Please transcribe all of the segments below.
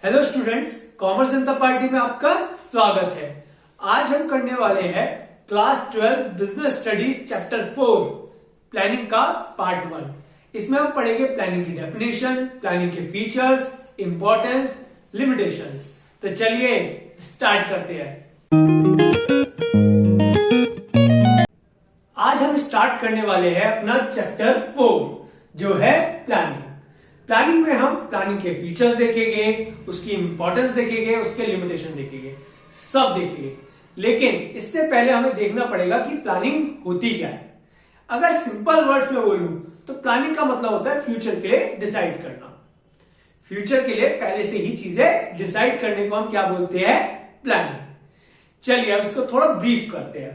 Hello students, commerce जनता party में आपका स्वागत है। आज हम करने वाले हैं class 12 business studies chapter 4 planning का पार्ट 1। इसमें हम पढ़ेंगे प्लानिंग की डेफिनेशन, प्लानिंग के फीचर्स, इंपॉर्टेंस, लिमिटेशंस। तो चलिए स्टार्ट करते हैं। आज हम स्टार्ट करने वाले हैं अपना चैप्टर 4 जो है प्लानिंग। प्लानिंग में हम प्लानिंग के फीचर्स देखेंगे, उसकी इंपॉर्टेंस देखेंगे, उसके लिमिटेशन देखेंगे, सब देखेंगे। लेकिन इससे पहले हमें देखना पड़ेगा कि प्लानिंग होती क्या है। अगर सिंपल वर्ड्स में बोलूं तो प्लानिंग का मतलब होता है फ्यूचर के लिए डिसाइड करना। फ्यूचर के लिए पहले से ही चीजें डिसाइड करने को हम क्या बोलते हैं? प्लानिंग। चलिए अब इसको थोड़ा ब्रीफ करते हैं।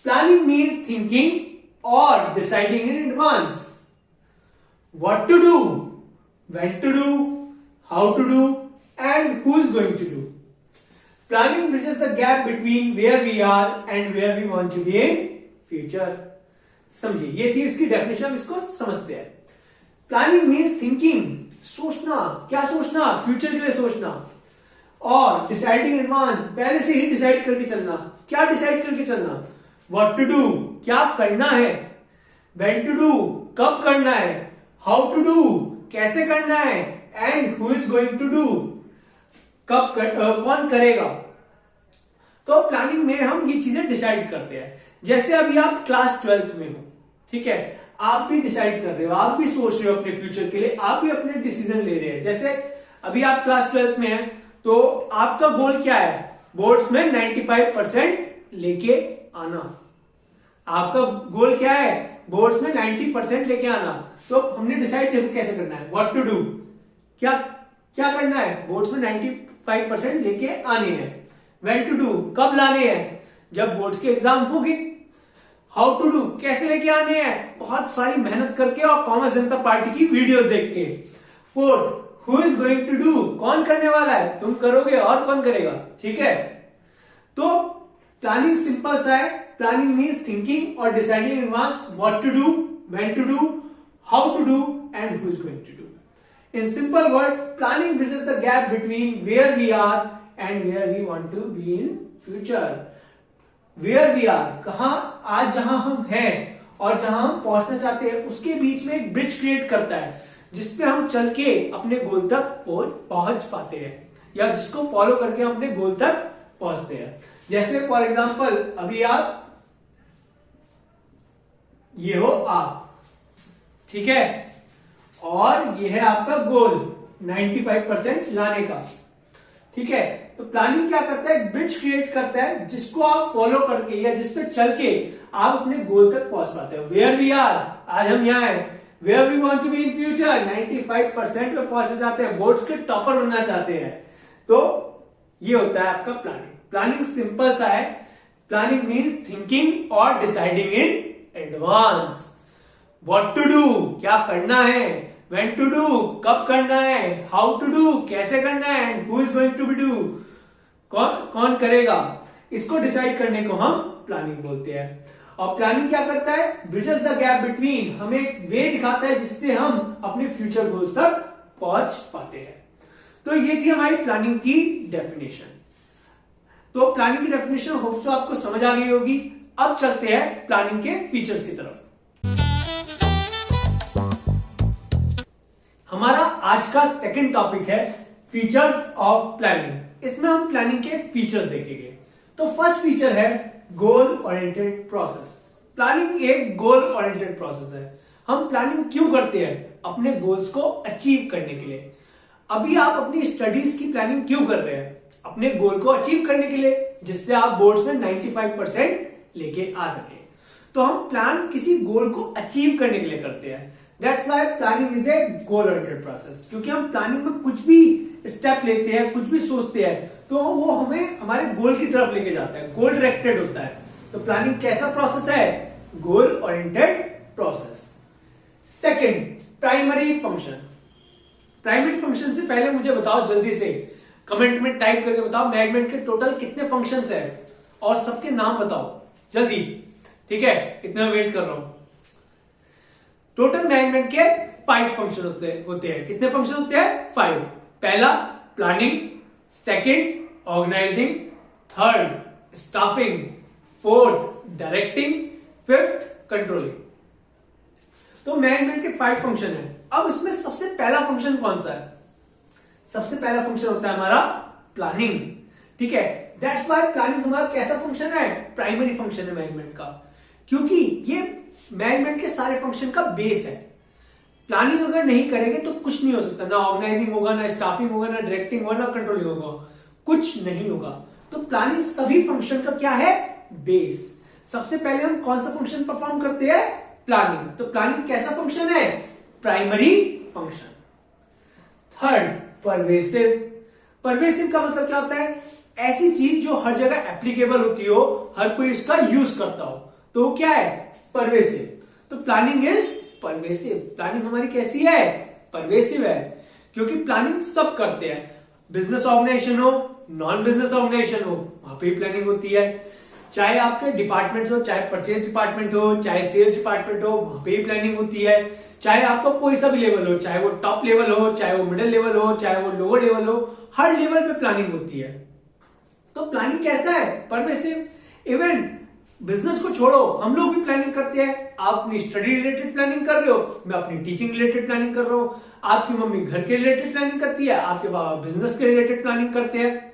प्लानिंग मीन्स थिंकिंग और deciding in advance what to do, when to do, how to do, and who is going to do. Planning bridges the gap between where we are and where we want to be in future. समझिए, ये थी इसकी definition, इसको समझते हैं। Planning means thinking, सोचना। क्या सोचना? फ्यूचर के लिए सोचना। और डिसाइडिंग एडवांस, पहले से ही डिसाइड करके चलना। क्या डिसाइड करके चलना? व्हाट टू डू, क्या करना है। व्हेन टू डू, कब करना है। हाउ टू डू, कैसे करना है। And who is going to do, कौन करेगा। तो प्लानिंग में हम ये चीजें डिसाइड करते हैं। जैसे अभी आप क्लास 12th में हो, ठीक है, आप भी डिसाइड कर रहे हो, आप भी सोच रहे हो अपने फ्यूचर के लिए, आप भी अपने डिसीजन ले रहे हैं। जैसे अभी आप क्लास 12th में हैं तो आपका गोल क्या है? बोर्ड्स में 95% लेके आना। आपका गोल क्या है? बोर्ड्स में 90% लेके आना। तो हमने डिसाइड कैसे करना है? व्हाट टू डू, क्या करना है? बोर्ड्स में 95% लेके आने हैं। व्हेन टू डू, कब लाने हैं? जब बोर्ड्स के एग्जाम होगी। हाउ टू डू, कैसे लेके आने हैं? बहुत सारी मेहनत करके और कॉमर्स जनता पार्टी की वीडियोस देख के। Fourth, who is going to do, कौन करने वाला है? तुम करोगे और कौन करेगा, ठीक है। तो प्लानिंग सिंपल सा है। प्लानिंग मीन्स थिंकिंग और deciding in advance what to do, when to do, how to do, and who is going to do. In simple word, planning bridges the gap between where we are and where we want to be in future. Where we are, कहां आज जहां हम हैं और जहां हम पहुंचना चाहते हैं, उसके बीच में एक ब्रिज क्रिएट करता है जिसपे हम चल के अपने गोल तक पहुंच पाते हैं, या जिसको फॉलो करके हम अपने गोल तक पहुंचते हैं। जैसे फॉर एग्जांपल अभी आप ये हो आप, ठीक है, और ये है आपका गोल 95% लाने का, ठीक है। तो प्लानिंग क्या करता है? ब्रिज क्रिएट करता है जिसको आप फॉलो करके या जिसपे चल के आप अपने गोल तक पहुंच पाते हो। वेयर वी आर, आज हम यहां हैं। Where we want to be in future, 95% पे पहुंचना चाहते हैं, बोर्ड्स के टॉपर बनना चाहते हैं। तो ये होता है आपका प्लानिंग। प्लानिंग सिंपल सा है। प्लानिंग मीन्स थिंकिंग और deciding in advance. What to do, क्या करना है। व्हेन टू डू, कब करना है। हाउ टू डू, कैसे करना है। And who is going to be do, कौन करेगा। इसको डिसाइड करने को हम प्लानिंग बोलते हैं। और प्लानिंग क्या करता है? ब्रिजेस द गैप बिटवीन, हमें एक वे दिखाता है जिससे हम अपने फ्यूचर गोल्स तक पहुंच पाते हैं। तो ये थी हमारी प्लानिंग की डेफिनेशन। तो प्लानिंग की डेफिनेशन होप सो आपको समझ आ गई होगी। अब चलते हैं प्लानिंग के फीचर्स की तरफ। हमारा आज का सेकंड टॉपिक है फीचर्स ऑफ प्लानिंग। इसमें हम प्लानिंग के फीचर्स देखेंगे। तो फर्स्ट फीचर है गोल ओरिएंटेड प्रोसेस। प्लानिंग एक गोल ओरिएंटेड प्रोसेस है। हम प्लानिंग क्यों करते हैं? अपने गोल्स को अचीव करने के लिए। अभी आप अपनी स्टडीज की प्लानिंग क्यों कर रहे हैं? अपने गोल को अचीव करने के लिए, जिससे आप बोर्ड्स में 95% लेके आ सके। तो हम प्लान किसी गोल को अचीव करने के लिए करते हैं। That's why planning is a goal oriented process. क्योंकि हम प्लानिंग में कुछ भी स्टेप लेते हैं, कुछ भी सोचते हैं, तो वो हमें हमारे गोल की तरफ लेके जाता है, गोल डायरेक्टेड होता है। तो प्लानिंग कैसा प्रोसेस है? Goal oriented process. Second, primary function. Primary function से पहले मुझे बताओ जल्दी से, कमेंट में टाइप करके बताओ मैनेजमेंट के टोटल कितने फंक्शंस है और सबके नाम बताओ जल्दी, ठीक है, इतना वेट कर रहा हूं। टोटल मैनेजमेंट के 5 फंक्शन होते हैं। कितने फंक्शन होते हैं? 5। पहला planning, second organising, third staffing, fourth directing, fifth controlling. तो मैनेजमेंट के 5 फंक्शन है। अब इसमें सबसे पहला फंक्शन कौन सा है? सबसे पहला फंक्शन होता है हमारा प्लानिंग, ठीक है। दैट्स व्हाई प्लानिंग हमारा कैसा फंक्शन है? प्राइमरी फंक्शन है मैनेजमेंट का, क्योंकि ये मैनेजमेंट के सारे फंक्शन का बेस है। प्लानिंग अगर नहीं करेंगे तो कुछ नहीं हो सकता, ना ऑर्गेनाइजिंग होगा, ना स्टाफिंग होगा, ना डायरेक्टिंग होगा, ना कंट्रोलिंग होगा, कुछ नहीं होगा। तो प्लानिंग सभी फंक्शन का क्या है? बेस। सबसे पहले हम कौन सा फंक्शन परफॉर्म करते हैं? प्लानिंग। तो प्लानिंग कैसा फंक्शन है? Primary function. Third pervasive. Pervasive का मतलब क्या होता है? ऐसी चीज जो हर जगह एप्लीकेबल होती हो, हर कोई इसका यूज करता हो, तो क्या है? परवेसिव। तो प्लानिंग इज परवेसिव। प्लानिंग हमारी कैसी है? परवेसिव है, क्योंकि प्लानिंग सब करते हैं। बिजनेस ऑर्गेनाइजेशन हो, नॉन बिजनेस ऑर्गेनाइजेशन हो, वहां पे प्लानिंग होती है। चाहे आपके डिपार्टमेंट हो, चाहे परचेज डिपार्टमेंट हो, चाहे सेल्स डिपार्टमेंट हो, वहां पे प्लानिंग होती है। चाहे आपका कोई सा भी लेवल हो, चाहे वो टॉप लेवल हो, चाहे वो मिडिल लेवल हो, चाहे वो लोअर लेवल हो, हर लेवल पे प्लानिंग होती है। तो प्लानिंग कैसा है? परवेसिव। इवन बिजनेस को छोड़ो, हम लोग भी प्लानिंग करते हैं। आप अपनी स्टडी रिलेटेड प्लानिंग कर रहे हो, मैं अपनी टीचिंग रिलेटेड प्लानिंग कर रहा हूं, आपकी मम्मी घर के रिलेटेड प्लानिंग करती है, आपके पापा बिजनेस के रिलेटेड प्लानिंग करते हैं।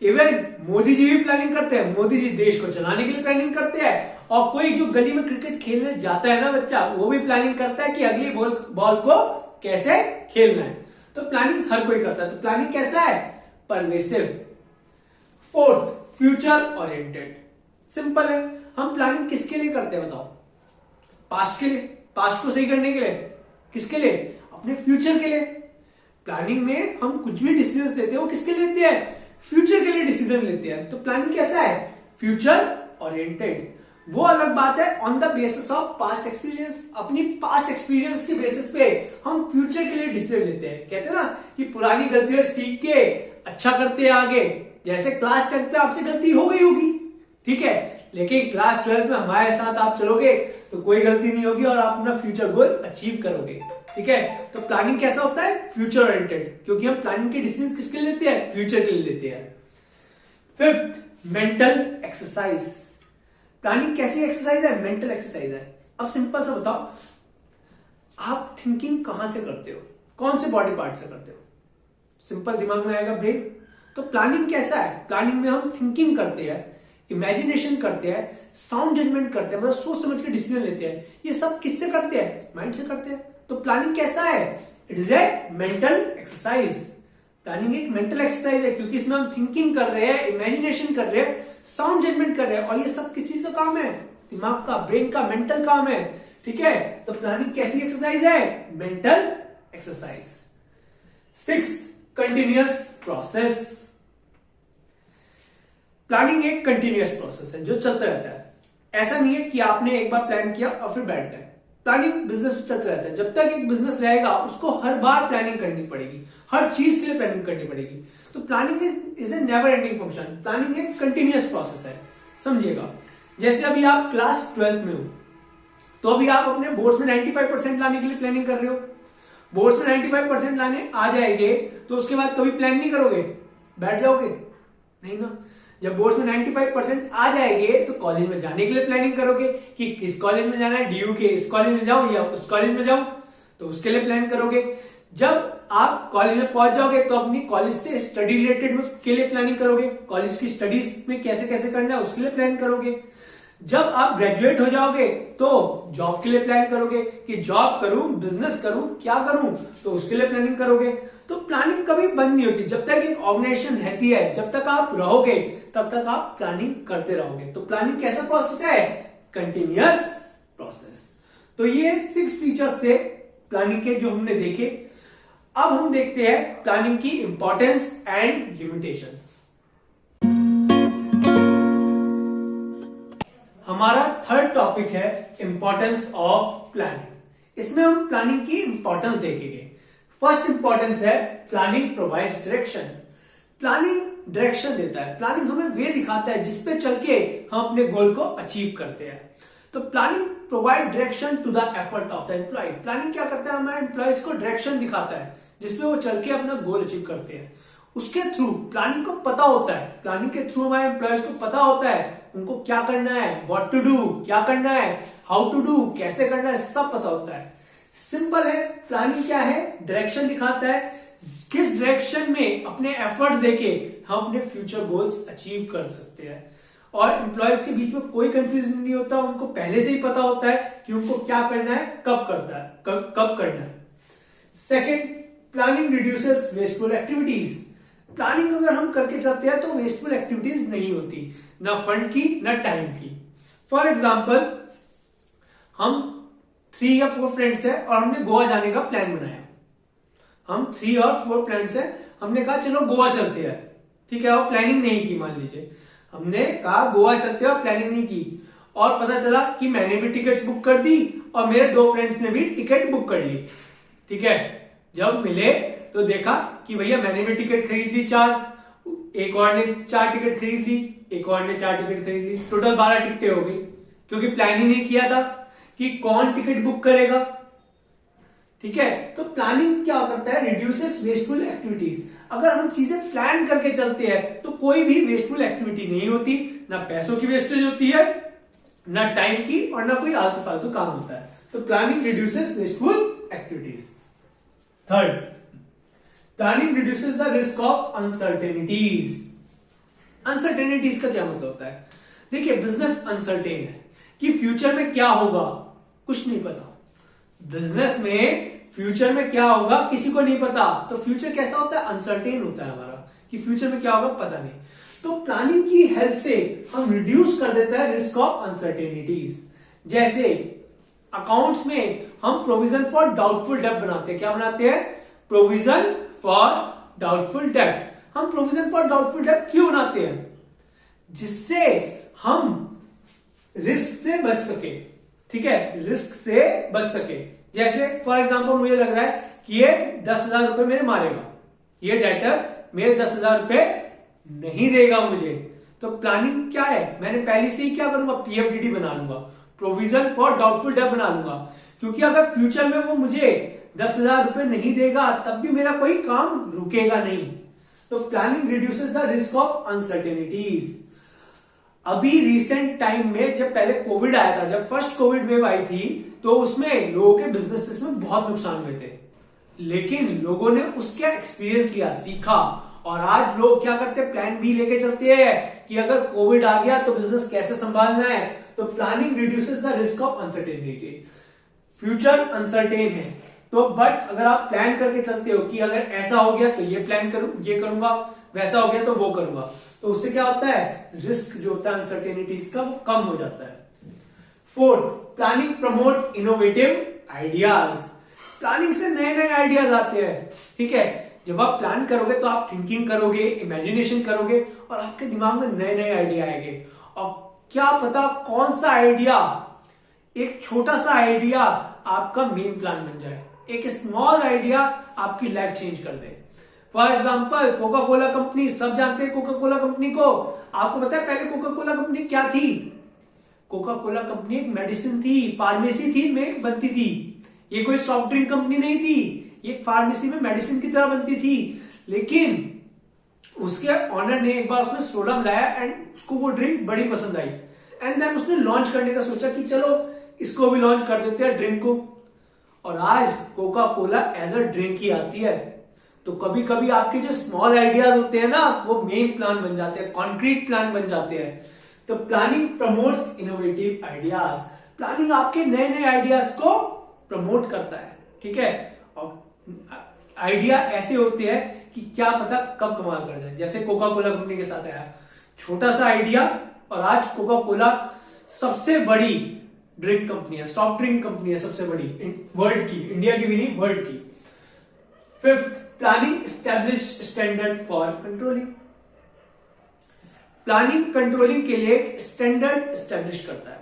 इवन मोदी जी भी प्लानिंग करते हैं, मोदी जी देश को चलाने के लिए प्लानिंग करते हैं। और कोई जो गली में क्रिकेट खेलने जाता है ना बच्चा, वो भी प्लानिंग करता है कि अगली बॉल को कैसे खेलना है। तो प्लानिंग हर कोई करता है। तो प्लानिंग कैसा है? Pervasive. Fourth future oriented. Simple है, हम प्लानिंग किसके लिए करते हैं बताओ? पास्ट के लिए, पास्ट को सही करने के लिए। किसके लिए? अपने फ्यूचर के लिए। प्लानिंग में हम कुछ भी डिसीजन लेते हैं, वो किसके लिए लेते हैं? फ्यूचर के लिए डिसीजन लेते हैं। तो प्लानिंग कैसा है? Future oriented. वो अलग बात है on the basis of past experience. अपनी पास्ट एक्सपीरियंस के बेसिस पे हम फ्यूचर के लिए डिसीजन लेते हैं। कहते हैं ना कि पुरानी गलतियों सीख के अच्छा करते हैं आगे। जैसे क्लास 10 पे आपसे गलती हो गई होगी, ठीक है, लेकिन क्लास 12 में हमारे साथ आप चलोगे तो कोई गलती नहीं होगी और आप अपना फ्यूचर गोल अचीव करोगे, ठीक है। तो प्लानिंग कैसा होता है? फ्यूचर ओरिएंटेड, क्योंकि हम प्लानिंग के डिसीजन किसके लिए लेते हैं? फ्यूचर के लिए लेते हैं। Fifth mental exercise. प्लानिंग कैसी एक्सरसाइज है? मेंटल एक्सरसाइज है। अब सिंपल सा बताओ, आप थिंकिंग कहां से करते हो? कौन से बॉडी पार्ट से करते हो? सिंपल दिमाग में आएगा ब्रेन। तो प्लानिंग कैसा है? प्लानिंग में हम थिंकिंग करते हैं, इमेजिनेशन करते हैं, साउंड जजमेंट करते हैं, मतलब सोच समझ के डिसीजन लेते हैं। ये सब किससे करते हैं? माइंड से करते हैं। तो प्लानिंग कैसा है? It is a mental exercise. Planning एक मेंटल एक्सरसाइज है, क्योंकि इसमें हम थिंकिंग कर रहे हैं, इमेजिनेशन कर रहे हैं, साउंड जजमेंट कर रहे हैं, और ये सब किस चीज का काम है? दिमाग का, ब्रेन का, मेंटल काम है, ठीक है। तो प्लानिंग कैसी एक्सरसाइज है? Mental exercise. Sixth continuous process. Planning एक कंटिन्यूअस प्रोसेस है जो चलता रहता है। ऐसा नहीं है कि आपने एक बार प्लान किया और फिर बैठ गए। प्लानिंग बिजनेस में चलता रहता है। जब तक एक बिजनेस रहेगा उसको हर बार प्लानिंग करनी पड़ेगी, हर चीज के लिए प्लानिंग करनी पड़ेगी। तो planning is a never ending function. Planning एक कंटिन्यूअस प्रोसेस है, समझिएगा। जैसे अभी आप क्लास 12 में हो, तो अभी आप अपने बोर्ड्स में 95% लाने के लिए प्लानिंग कर रहे हो। बोर्ड्स में 95% लाने आ जाएंगे तो उसके बाद कभी प्लान नहीं करोगे, बैठ जाओगे? नहीं ना। जब बोर्ड्स में 95% आ जाएंगे तो कॉलेज में जाने के लिए प्लानिंग करोगे कि किस कॉलेज में जाना है, डीयू के इस कॉलेज में जाऊं या उस कॉलेज में जाऊं, तो उसके लिए प्लान करोगे। जब आप कॉलेज में पहुंच जाओगे तो अपनी कॉलेज से स्टडी रिलेटेड के लिए प्लानिंग करोगे, कॉलेज की स्टडीज में कैसे कैसे करना है उसके लिए प्लान करोगे। जब आप ग्रेजुएट हो जाओगे तो जॉब के लिए प्लान करोगे कि जॉब करूं, बिजनेस करूं, क्या करूं, तो उसके लिए प्लानिंग करोगे। तो प्लानिंग कभी बंद नहीं होती। जब तक एक ऑर्गेनाइजेशन रहती है, जब तक आप रहोगे, तब तक आप प्लानिंग करते रहोगे। तो प्लानिंग कैसा प्रोसेस है? Continuous process. तो ये 6 फीचर्स थे प्लानिंग के जो हमने देखे। अब हम देखते हैं प्लानिंग की इंपॉर्टेंस एंड लिमिटेशंस। हमारा थर्ड टॉपिक है इंपॉर्टेंस ऑफ प्लानिंग। इसमें हम प्लानिंग की इंपॉर्टेंस देखेंगे। फर्स्ट इंपॉर्टेंस है planning provides direction. Planning direction देता है, प्लानिंग हमें वे दिखाता है जिसपे चल के हम अपने गोल को अचीव करते हैं। तो planning provide direction to the effort of the employee. Planning क्या करता है? हमारे एम्प्लॉयज को डायरेक्शन दिखाता है जिसपे वो चल के अपना गोल अचीव करते हैं। उसके थ्रू प्लानिंग को पता होता है, प्लानिंग के थ्रू हमारे एम्प्लॉयज को पता होता है उनको क्या करना है, व्हाट टू डू, क्या करना है, हाउ टू डू, कैसे करना है, सब पता होता है। सिंपल है, प्लानिंग क्या है, डायरेक्शन दिखाता है, किस डायरेक्शन में अपने एफर्ट्स देके हम अपने फ्यूचर गोल्स अचीव कर सकते हैं। और एम्प्लॉयज के बीच में कोई कंफ्यूजन नहीं होता, उनको पहले से ही पता होता है कि उनको क्या करना है, कब करना है। Second, planning reduces wasteful activities. Planning अगर हम करके चलते हैं तो वेस्टफुल एक्टिविटीज नहीं होती, ना फंड की ना टाइम की। फॉर एग्जाम्पल, हम 3 या 4 फ्रेंड्स हैं और हमने गोवा जाने का प्लान बनाया। हम 3 और 4 फ्रेंड्स हैं, हमने कहा चलो गोवा चलते हैं, ठीक है, और प्लानिंग नहीं की। मान लीजिए हमने कहा गोवा चलते हैं और प्लानिंग नहीं की, और पता चला कि मैंने भी टिकट्स बुक कर दी और मेरे 2 फ्रेंड्स ने भी टिकट बुक कर ली, ठीक है। जब मिले तो देखा कि भैया मैंने भी टिकट खरीद ली 4, एक और ने 4 टिकट खरीद ली, एक और ने 4 टिकट खरीद ली, टोटल 12 टिकटें हो गई, क्योंकि प्लानिंग नहीं किया था कि कौन टिकट बुक करेगा, ठीक है। तो प्लानिंग क्या करता है, रिड्यूसेस वेस्टफुल एक्टिविटीज। अगर हम चीजें प्लान करके चलते हैं तो कोई भी वेस्टफुल एक्टिविटी नहीं होती, ना पैसों की वेस्टेज होती है, ना टाइम की, और ना कोई आलतू फालतू काम होता है। तो planning reduces wasteful activities. Third, planning reduces the risk of uncertainties. Uncertainties का क्या मतलब होता है, देखिए बिजनेस अनसर्टेन है कि फ्यूचर में क्या होगा, कुछ नहीं पता। बिजनेस में फ्यूचर में क्या होगा किसी को नहीं पता। तो फ्यूचर कैसा होता है, अनसर्टेन होता है हमारा, कि फ्यूचर में क्या होगा पता नहीं। तो प्लानिंग की हेल्प से हम रिड्यूस कर देते हैं रिस्क ऑफ अनसर्टेनिटीज। जैसे अकाउंट्स में हम प्रोविजन फॉर डाउटफुल डेब्ट बनाते हैं। क्या बनाते हैं, प्रोविजन फॉर डाउटफुल डेब्ट। हम प्रोविजन फॉर डाउटफुल डेब्ट क्यों बनाते हैं, जिससे हम रिस्क से बच सके, ठीक है, रिस्क से बच सके। जैसे फॉर एग्जांपल मुझे लग रहा है कि ये 10,000 रुपए मेरे मारेगा, ये डेटर मेरे 10,000 रुपए नहीं देगा मुझे, तो प्लानिंग क्या है, मैंने पहले से ही क्या करूंगा, पीएफडीडी बना लूंगा, प्रोविजन फॉर डाउटफुल डेब्ट बना लूंगा। क्योंकि अगर फ्यूचर में वो मुझे 10,000 रुपए नहीं देगा तब भी मेरा कोई काम रुकेगा नहीं। तो planning reduces the risk of uncertainties. अभी रिसेंट टाइम में जब पहले कोविड आया था, जब फर्स्ट कोविड वेव आई थी, तो उसमें लोगों के बिजनेसेस में बहुत नुकसान हुए थे, लेकिन लोगों ने उसका एक्सपीरियंस लिया, सीखा, और आज लोग क्या करते हैं, प्लान बी लेके चलते हैं कि अगर कोविड आ गया तो बिजनेस कैसे संभालना है। तो planning reduces the risk of uncertainty. Future uncertain है, तो बट अगर आप प्लान करके चलते हो कि अगर ऐसा हो गया तो ये प्लान करूं, ये करूंगा, वैसा हो गया तो वो करूंगा, तो उससे क्या होता है, रिस्क जो होता है अनसर्टेनिटीज का वो कम हो जाता है। Fourth, planning promote innovative ideas. Planning से नए नए आइडियाज आते हैं, ठीक है। जब आप प्लान करोगे तो आप थिंकिंग करोगे, इमेजिनेशन करोगे, और आपके दिमाग में नए नए आइडिया आएंगे। और क्या पता कौन सा आइडिया, एक छोटा सा आइडिया आपका मेन प्लान बन जाए, एक स्मॉल आइडिया आपकी लाइफ चेंज कर दे। For example, Coca Cola company, सब जानते हैं कोका कोला कंपनी को। आपको पता है पहले कोका कोला कंपनी क्या थी, कोका कोला कंपनी एक मेडिसिन थी, फार्मेसी थी में बनती थी, ये कोई सॉफ्ट ड्रिंक कंपनी नहीं थी, ये फार्मेसी में मेडिसिन की तरह बनती थी। लेकिन उसके ऑनर ने एक बार उसमें सोडा मिलाया एंड उसको वो ड्रिंक बड़ी पसंद आई, एंड देन उसने लॉन्च करने का सोचा कि चलो इसको भी लॉन्च कर देते हैं ड्रिंक को, और आज Coca Cola as a drink ही आती है। तो कभी कभी आपके जो स्मॉल आइडियाज होते हैं ना, वो मेन प्लान बन जाते हैं, कॉन्क्रीट प्लान बन जाते हैं। तो planning promotes innovative ideas. Planning आपके नए नए आइडियाज को प्रमोट करता है, ठीक है। और आइडिया ऐसे होते हैं कि क्या पता कब कमाल कर जाए, जैसे कोका कोला कंपनी के साथ आया, छोटा सा आइडिया, और आज कोका कोला सबसे बड़ी ड्रिंक कंपनी है, सॉफ्ट ड्रिंक कंपनी है सबसे बड़ी वर्ल्ड की, इंडिया की भी नहीं, वर्ल्ड की। Fifth, planning establish standard for controlling. Planning controlling के लिए एक स्टैंडर्ड एस्टैब्लिश करता है।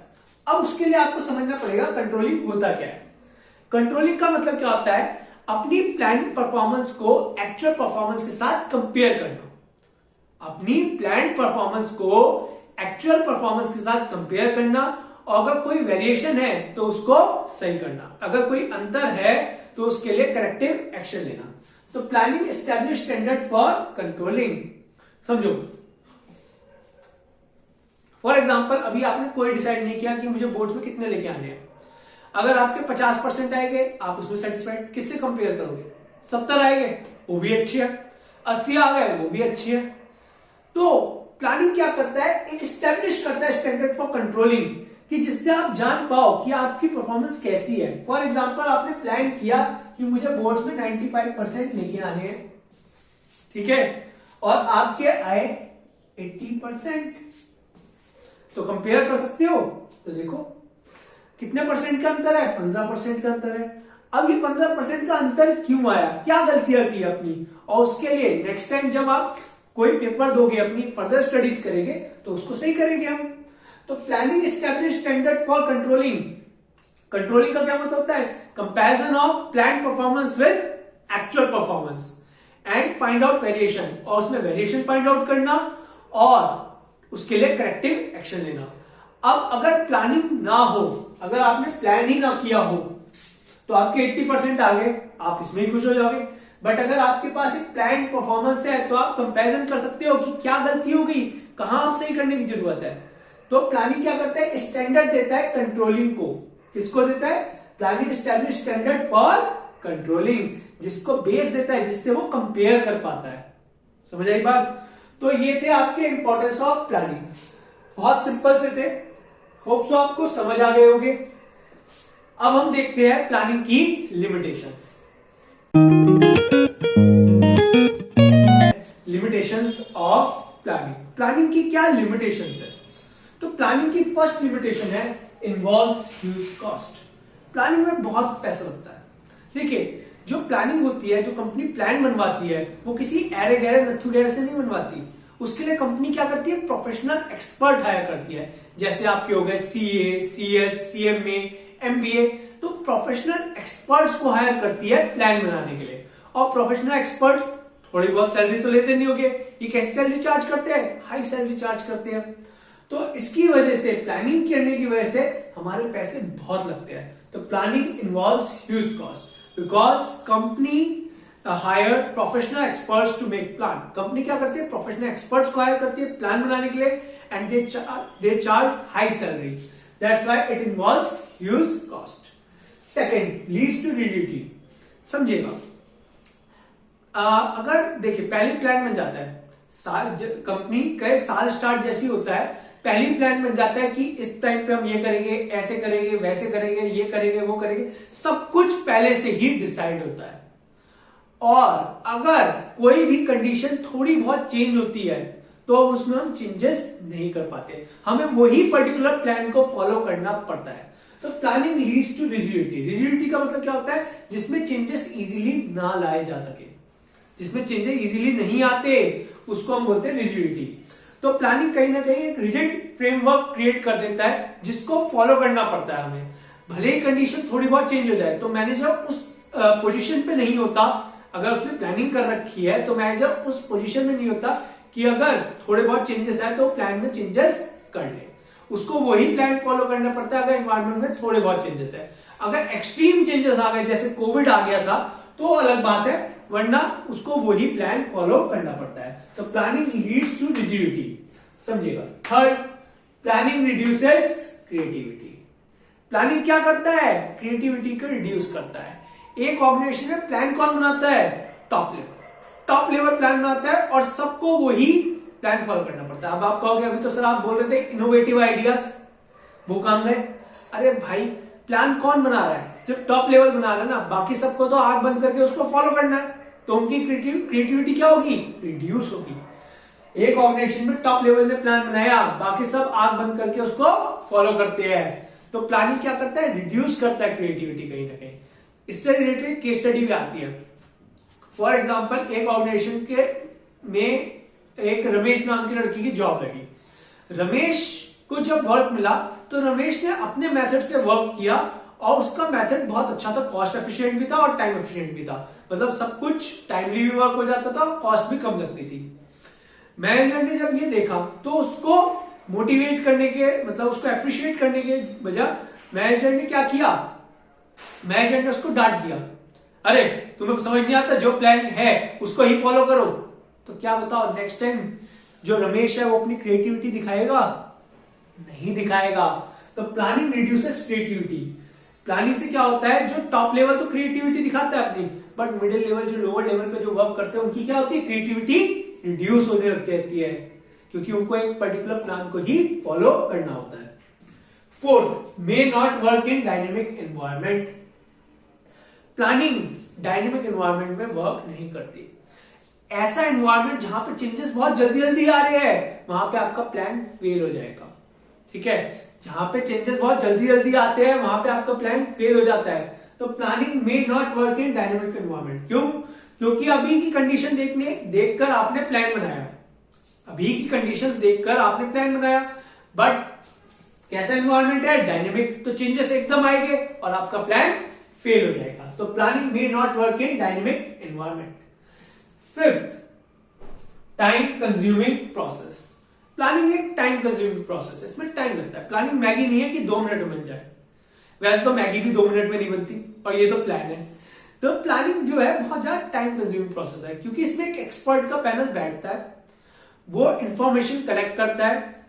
अब उसके लिए आपको समझना पड़ेगा कंट्रोलिंग होता क्या है। कंट्रोलिंग का मतलब क्या होता है, अपनी प्लानिंग परफॉर्मेंस को एक्चुअल परफॉर्मेंस के साथ कंपेयर करना, अपनी प्लान परफॉर्मेंस को एक्चुअल परफॉर्मेंस के साथ कंपेयर करना, और अगर कोई वेरिएशन है तो उसको सही करना, अगर कोई अंतर है तो उसके लिए करेक्टिव एक्शन लेना। तो planning establish standard for controlling. समझो, फॉर एग्जाम्पल अभी आपने कोई डिसाइड नहीं किया कि मुझे बोर्ड में कितने लेके आने हैं। अगर आपके 50% आएंगे आप उसमें सेटिस्फाइड, किससे कंपेयर करोगे? 70 आएंगे वो भी अच्छी है, 80 आ गए वो भी अच्छी है। तो प्लानिंग क्या करता है, एक स्टैब्लिश करता है स्टैंडर्ड फॉर कंट्रोलिंग, कि जिससे आप जान पाओ कि आपकी परफॉर्मेंस कैसी है। फॉर एग्जाम्पल आपने प्लान किया कि मुझे बोर्ड्स में 95% लेके आने हैं, ठीक है, और आपके आए 80%, तो कंपेयर कर सकते हो। तो देखो कितने परसेंट का अंतर है, 15% का अंतर है। अब ये 15% का अंतर क्यों आया, क्या गलतियां की अपनी, और उसके लिए नेक्स्ट टाइम जब आप कोई पेपर दोगे, अपनी फर्दर स्टडीज करेंगे, तो उसको सही करेंगे हम। तो planning establish standard for controlling. Controlling का क्या मतलब होता है? Comparison of plan performance with actual performance and find out variation, और उसमें वेरिएशन फाइंड आउट करना और उसके लिए करेक्टिव एक्शन लेना। अब अगर प्लानिंग ना हो, अगर आपने प्लान ही ना किया हो, तो आपके 80% आ गए, आप इसमें ही खुश हो जाओगे। बट अगर आपके पास एक प्लान परफॉर्मेंस है तो आप कंपैरिजन कर सकते हो कि क्या गलती हो गई, कहां आप सही करने की जरूरत है। तो प्लानिंग क्या करता है, स्टैंडर्ड देता है कंट्रोलिंग को। किसको देता है? Planning establish standard for controlling, जिसको बेस देता है, जिससे वो कंपेयर कर पाता है। समझ आई बात? तो ये थे आपके इंपॉर्टेंस ऑफ प्लानिंग, बहुत सिंपल से थे, होप सो आपको समझ आ गए होंगे। अब हम देखते हैं प्लानिंग की limitations. Limitations of planning, planning की क्या लिमिटेशंस है? तो प्लानिंग की फर्स्ट लिमिटेशन है इन्वॉल्व्स ह्यूज कॉस्ट। प्लानिंग में बहुत पैसा लगता है। देखिए, जो प्लानिंग होती है, जो कंपनी प्लान बनवाती है, वो किसी ऐरे गहरे नथु गहरे से नहीं बनवाती। उसके लिए कंपनी क्या करती है, प्रोफेशनल एक्सपर्ट हायर करती है। जैसे आपके हो गए सीए, सीएस, सीएमए, एमबीए, तो प्रोफेशनल एक्सपर्ट्स को हायर करती है प्लान बनाने के लिए। और प्रोफेशनल एक्सपर्ट्स थोड़ी बहुत सैलरी तो लेते नहीं होंगे, ये कैसी सैलरी चार्ज करते हैं? हाई सैलरी चार्ज करते हैं। तो इसकी वजह से, प्लानिंग करने की वजह से हमारे पैसे बहुत लगते हैं। तो planning involves huge cost because company hire professional experts to make plan. Company क्या करती है, प्रोफेशनल एक्सपर्ट्स को हायर करती है प्लान बनाने के लिए, and they charge high salary, that's why it involves huge cost. Second, leads to rigidity. समझिएगा, अगर देखिए पहली प्लान बन जाता है, कंपनी कई साल स्टार्ट जैसी होता है, पहली प्लान बन जाता है कि इस टाइम पे हम ये करेंगे, ऐसे करेंगे, वैसे करेंगे, ये करेंगे, वो करेंगे, सब कुछ पहले से ही डिसाइड होता है। और अगर कोई भी कंडीशन थोड़ी बहुत चेंज होती है तो उसमें हम चेंजेस नहीं कर पाते, हमें वही पर्टिकुलर प्लान को फॉलो करना पड़ता है। तो planning leads to rigidity. Rigidity का मतलब क्या होता है, जिसमें चेंजेस इजीली ना लाए जा सके, जिसमें चेंजेस इजीली नहीं आते, उसको हम बोलते हैं रिजिडिटी। तो प्लानिंग कहीं ना कहीं एक रिजिड फ्रेमवर्क क्रिएट कर देता है, जिसको फॉलो करना पड़ता है हमें। भले ही कंडीशन थोड़ी बहुत चेंज हो जाए तो मैनेजर उस पोजीशन पे नहीं होता, अगर उसने प्लानिंग कर रखी है तो मैनेजर उस पोजीशन में नहीं होता कि अगर थोड़े बहुत चेंजेस आए तो प्लान में चेंजेस कर ले, उसको वही प्लान फॉलो करना पड़ता है। अगर एनवायरमेंट में थोड़े बहुत चेंजेस है, अगर एक्सट्रीम चेंजेस आ गए, जैसे कोविड आ गया था, तो अलग बात है, वरना उसको वही प्लान फॉलो करना पड़ता है। तो प्लानिंग लीड्स टू रिजिडिटी, समझिएगा। Third, planning reduces creativity. Planning क्या करता है, क्रिएटिविटी को रिड्यूस करता है। एक ऑर्गेनाइजेशन में प्लान कौन बनाता है, टॉप लेवल प्लान बनाता है, और सबको वही प्लान फॉलो करना पड़ता है। अब आप कहोगे अभी तो सर आप बोल रहे थे इनोवेटिव आइडियाज, वो काम गए। अरे भाई, प्लान कौन बना रहा है, सिर्फ टॉप लेवल बना रहा है ना, बाकी सबको तो आंख बंद करके उसको फॉलो करना है, तो उनकी क्रिएटिविटी क्या होगी, रिड्यूस होगी। एक ऑर्गेनाइजेशन में टॉप लेवल से प्लान बनाया, बाकी सब आंख बंद करके उसको फॉलो करते हैं, तो प्लानिंग क्या करता है, रिड्यूस करता है क्रिएटिविटी कहीं ना कहीं। इससे रिलेटेड केस स्टडी भी आती है। फॉर एग्जाम्पल, एक ऑर्गेनाइजेशन के में एक रमेश नाम की लड़की की जॉब लगी। रमेश को जब वर्क मिला तो रमेश ने अपने मेथड से वर्क किया, और उसका मेथड बहुत अच्छा था, कॉस्ट एफिशिएंट भी था और टाइम एफिशिएंट भी था। मतलब सब कुछ टाइमली भी वर्क हो जाता था, कॉस्ट भी कम लगती थी। मैनेजर ने जब ये देखा तो उसको मोटिवेट करने के, मतलब उसको अप्रिशिएट करने के बजाय मैनेजर ने क्या किया, मैनेजर ने उसको डांट दिया। अरे तुम्हें समझ नहीं आता, जो प्लान है उसको ही फॉलो करो। तो क्या बताओ नेक्स्ट टाइम जो रमेश है वो अपनी क्रिएटिविटी दिखाएगा? नहीं दिखाएगा। तो प्लानिंग रिड्यूसेस क्रिएटिविटी। प्लानिंग से क्या होता है, जो टॉप लेवल तो क्रिएटिविटी दिखाता है अपनी, बट मिडिल लेवल जो लोअर लेवल पे जो वर्क करते हैं उनकी क्या होती है, क्रिएटिविटी रिड्यूस होने लगती रहती है, क्योंकि उनको एक पर्टिकुलर प्लान को ही फॉलो करना होता है। Fourth, may not work in dynamic environment. Planning dynamic environment में वर्क नहीं करती। ऐसा एनवायरमेंट जहां पे चेंजेस बहुत जल्दी जल्दी आ रहे हैं, वहां पे आपका प्लान फेल हो जाएगा। ठीक है, जहां पे चेंजेस बहुत जल्दी जल्दी आते हैं वहां पे आपका प्लान फेल हो जाता है। तो planning may not work in dynamic environment. क्यों? क्योंकि अभी की कंडीशन देखकर आपने प्लान बनाया, अभी की कंडीशंस देखकर आपने प्लान बनाया, बट कैसा एनवायरमेंट है, डायनेमिक, तो चेंजेस एकदम आएंगे और आपका प्लान फेल हो जाएगा। तो planning may not work in dynamic environment. Fifth, time consuming process. Planning एक टाइम कंज्यूमिंग प्रोसेस है, इसमें टाइम लगता है। प्लानिंग मैगी नहीं है कि 2 मिनट में बन जाए, वैसे तो मैगी भी 2 मिनट में नहीं बनती, और ये तो प्लान है। तो प्लानिंग जो है बहुत ज्यादा टाइम कंज्यूमिंग प्रोसेस है, क्योंकि इसमें एक एक्सपर्ट का पैनल बैठता है, वो इंफॉर्मेशन कलेक्ट करता है,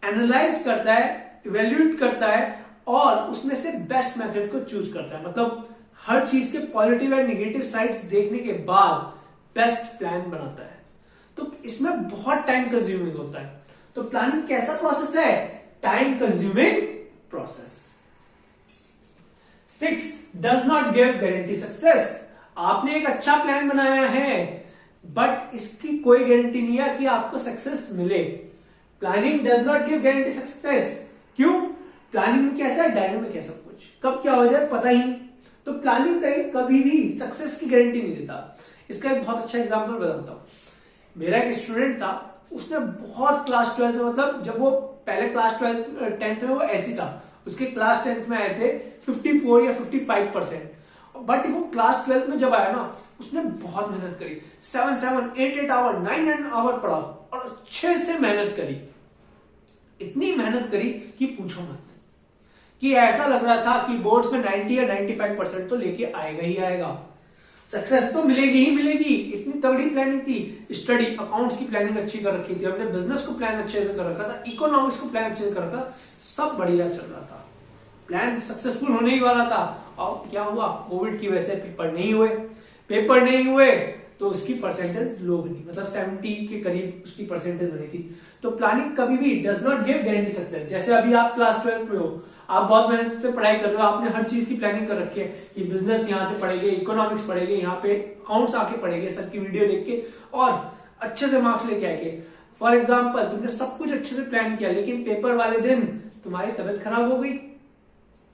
एनालाइज करता है, इवेल्युएट करता है, और उसमें से बेस्ट मेथड को चूज करता है। मतलब हर चीज के पॉजिटिव एंड नेगेटिव साइड्स देखने के बाद बेस्ट प्लान बनाता है। तो इसमें बहुत टाइम कंज्यूमिंग होता है। तो प्लानिंग कैसा प्रोसेस है, time consuming process. 6, does not give guarantee success. आपने एक अच्छा प्लान बनाया है, बट इसकी कोई गारंटी नहीं है कि आपको सक्सेस मिले। Planning does not give guarantee success. क्यों? प्लानिंग में कैसा है, डायनेमिक है सब कुछ, कब क्या हो जाए पता ही नहीं। तो प्लानिंग कभी भी सक्सेस की गारंटी नहीं देता। इसका एक बहुत अच्छा एग्जांपल बताता हूं। मेरा एक स्टूडेंट था, उसने बहुत क्लास 12 में, मतलब जब वो पहले क्लास 10th में वो ऐसी था, उसके क्लास 10th में आए थे 54 या 55%, बट वो क्लास 12 में जब आया ना, उसने बहुत मेहनत करी, 7 आवर 9 आवर पढ़ा और अच्छे से मेहनत करी। इतनी मेहनत करी कि पूछो मत, कि ऐसा लग रहा था कि बोर्ड्स में 90 या 95% तो लेके आएगा ही आएगा, सक्सेस तो मिलेगी ही मिलेगी। इतनी तगड़ी प्लानिंग थी। स्टडी, अकाउंट्स की प्लानिंग अच्छी कर रखी थी हमने, बिजनेस को प्लान अच्छे से कर रखा था, इकोनॉमिक्स को प्लान अच्छे से कर रखा था, सब बढ़िया चल रहा था, प्लान सक्सेसफुल होने ही वाला था। और क्या हुआ, कोविड की वजह से पेपर नहीं हुए तो उसकी परसेंटेज लो बनी, मतलब 70 के करीब उसकी परसेंटेज बनी थी। तो प्लानिंग कभी भी does not give guarantee success. जैसे अभी आप क्लास 12 में हो, आप बहुत मेहनत से पढ़ाई कर रहे हो, आपने हर चीज की प्लानिंग कर रखी है कि बिजनेस यहाँ से पढ़ेंगे, इकोनॉमिक्स पढ़ेंगे, यहाँ पे अकाउंट्स आके पढ़ेंगे, सबकी वीडियो देख के और अच्छे से मार्क्स लेके आएंगे। फॉर एग्जाम्पल, तुमने सब कुछ अच्छे से प्लान किया, लेकिन पेपर वाले दिन तुम्हारी तबियत खराब हो गई।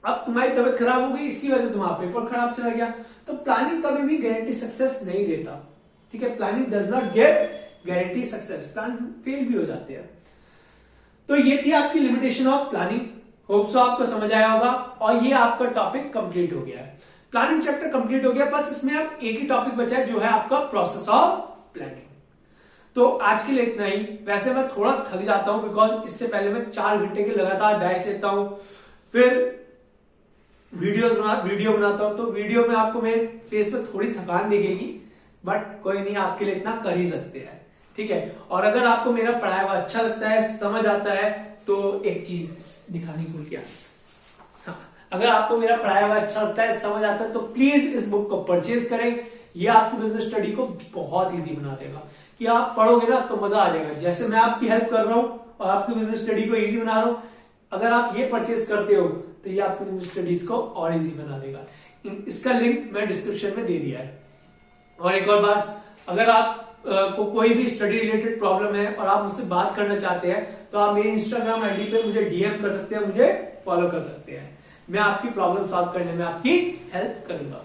अब तुम्हारी तबियत खराब हो गई, इसकी वजह से तुम्हारा पेपर खराब चला गया। तो प्लानिंग कभी भी गारंटी सक्सेस नहीं देता। ठीक है, planning does not give guarantee success, plan fail भी हो जाते हैं। तो ये थी आपकी limitation of planning. Hope so आपको समझ आया होगा, और ये आपका टॉपिक कंप्लीट हो गया है। प्लानिंग चैप्टर कंप्लीट हो गया, बस इसमें अब एक ही टॉपिक बचा है, जो है आपका प्रोसेस ऑफ प्लानिंग। तो आज के लिए इतना ही। वैसे मैं थोड़ा थक जाता हूं, बिकॉज इससे पहले मैं 4 घंटे के लगातार बैच लेता हूं, फिर वीडियो बनाता हूं। तो वीडियो में आपको मेरे फेस पे थोड़ी थकान दिखेगी, बट कोई नहीं, आपके लिए इतना कर ही सकते हैं। ठीक है, और अगर आपको मेरा पढ़ाया हुआ अच्छा लगता है, समझ आता है, तो एक चीज दिखाने भूल गया। हाँ, अगर आपको मेरा पढ़ाया हुआ अच्छा लगता है, समझ आता है, तो प्लीज इस बुक को परचेज करें। ये आपकी बिजनेस स्टडी को बहुत इजी बना देगा, कि आप पढ़ोगे ना तो मजा आ जाएगा। जैसे मैं आपकी हेल्प कर रहा हूं और आपकी बिजनेस स्टडी को इजी बना रहा हूं, अगर आप ये परचेज करते हो तो ये आपकी बिजनेस स्टडीज को और इजी बना देगा। इसका लिंक मैं डिस्क्रिप्शन में दे दिया है। और एक और बात, अगर आप को कोई भी स्टडी रिलेटेड प्रॉब्लम है और आप मुझसे बात करना चाहते हैं, तो आप मेरे इंस्टाग्राम आईडी पे मुझे डीएम कर सकते हैं, मुझे फॉलो कर सकते हैं। मैं आपकी प्रॉब्लम सॉल्व करने में आपकी हेल्प करूंगा।